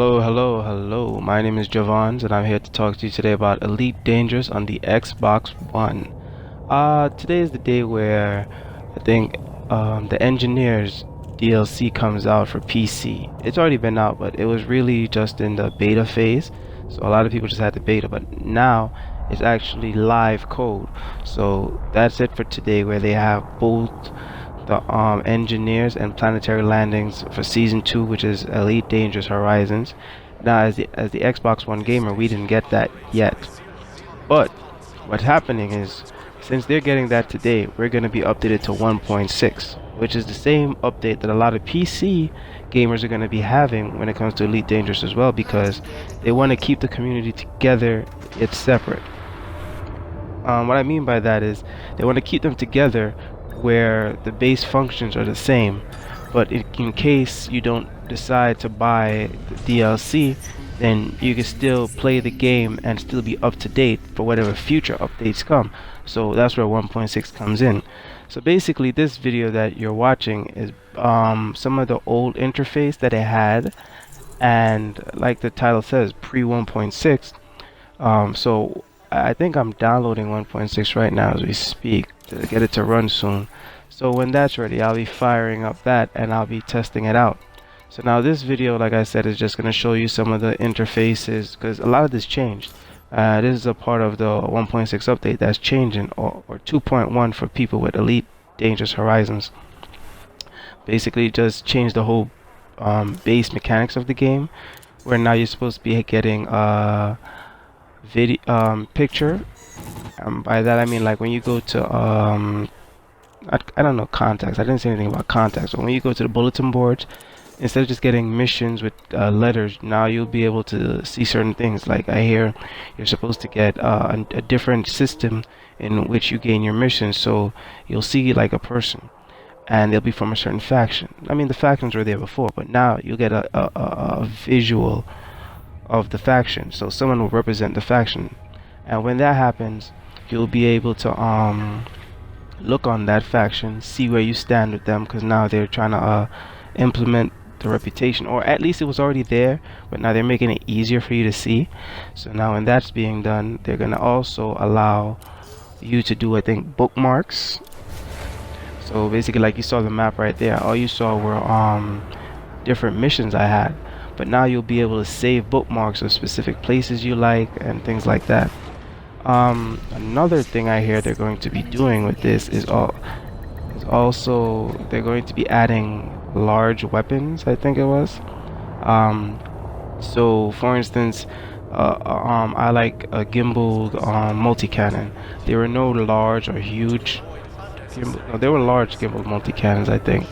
Hello, hello, hello. My name is Javons, and I'm here to talk to you today about Elite Dangerous on the Xbox One. Today is the day where I think the Engineers DLC comes out for PC. It's already been out, but it was really just in the beta phase, so a lot of people just had the beta. But now it's actually live code. So that's it for today, where they have both the engineers and planetary landings for season 2, which is Elite Dangerous Horizons. Now, as the Xbox One gamer, we didn't get that yet. But what's happening is, since they're getting that today, we're going to be updated to 1.6, which is the same update that a lot of PC gamers are going to be having when it comes to Elite Dangerous as well, because they want to keep the community together. It's separate. What I mean by that is they want to keep them together where the base functions are the same, but in case you don't decide to buy the DLC, then you can still play the game and still be up to date for whatever future updates come. So that's where 1.6 comes in. So basically, this video that you're watching is some of the old interface that it had, and like the title says, pre 1.6. So I think I'm downloading 1.6 right now as we speak to get it to run soon. So when that's ready, I'll be firing up that and I'll be testing it out. So now this video, like I said, is just going to show you some of the interfaces, because a lot of this changed. This is a part of the 1.6 update that's changing, or 2.1 for people with Elite Dangerous Horizons. Basically just changed the whole base mechanics of the game, where now you're supposed to be getting video picture. By that I mean, like, when you go to I don't know contacts. I didn't say anything about contacts, but when you go to the bulletin boards, instead of just getting missions with letters, now you'll be able to see certain things. Like, I hear you're supposed to get a different system in which you gain your missions, so you'll see like a person and they'll be from a certain faction. I mean, the factions were there before, but now you'll get a visual of the faction, so someone will represent the faction, and when that happens, you'll be able to look on that faction, see where you stand with them, because now they're trying to implement the reputation, or at least it was already there, but now they're making it easier for you to see. So now when that's being done, they're going to also allow you to do, I think, bookmarks. So basically, like, you saw the map right there, all you saw were different missions I had, but now you'll be able to save bookmarks of specific places you like and things like that. Another thing I hear they're going to be doing with this is also they're going to be adding large weapons, I think it was. So for instance, I like a gimbaled multi-cannon. There were no large or huge no, there were large gimbaled multi-cannons, I think.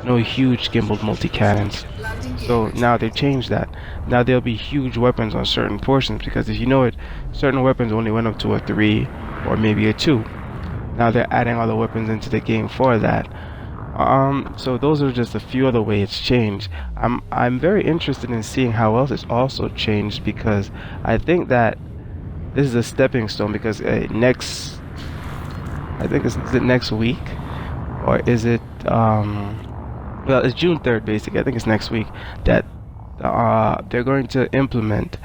No huge gimbaled multi-cannons. So now they've changed that. Now there'll be huge weapons on certain portions, because if you know it, certain weapons only went up to a 3 or maybe a 2. Now they're adding all the weapons into the game for that. So those are just a few other ways it's changed. I'm very interested in seeing how else it's also changed, because I think that this is a stepping stone, because I think is it next week, or is it well, it's June 3rd basically. I think it's next week that they're going to implement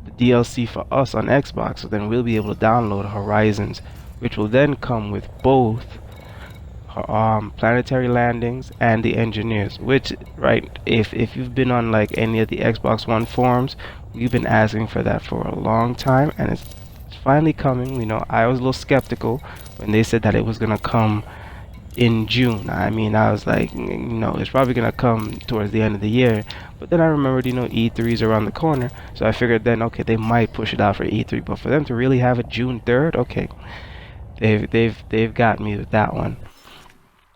the DLC for us on Xbox, so then we'll be able to download Horizons, which will then come with both planetary landings and the engineers, which, right, if you've been on like any of the Xbox One forums, we've been asking for that for a long time, and it's finally coming. You know, I was a little skeptical when they said that it was gonna come in June. I mean, I was like, it's probably gonna come towards the end of the year. But then I remembered, E3 is around the corner, so I figured then, okay, they might push it out for E3. But for them to really have it June 3rd, okay, they've got me with that one.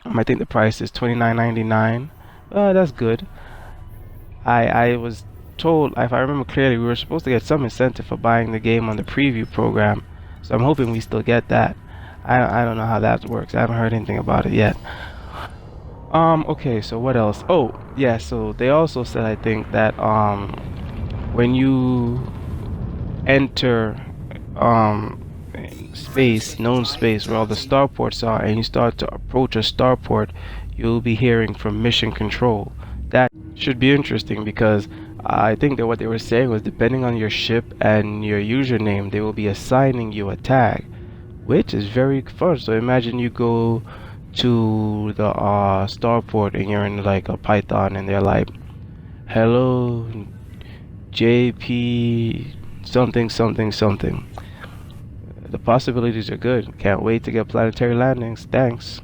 I think the price is $29.99. That's good. I was told, if I remember clearly, we were supposed to get some incentive for buying the game on the preview program, so I'm hoping we still get that. I don't know how that works. I haven't heard anything about it yet. Okay, so what else? Oh, yeah, so they also said, I think, that when you enter known space where all the starports are, and you start to approach a starport, you'll be hearing from mission control. That Should be interesting because I think that what they were saying was depending on your ship and your username, they will be assigning you a tag, which is very fun. So imagine you go to the starport and you're in like a Python and they're like, hello, JP, something, something, something. The possibilities are good. Can't wait to get planetary landings. Thanks.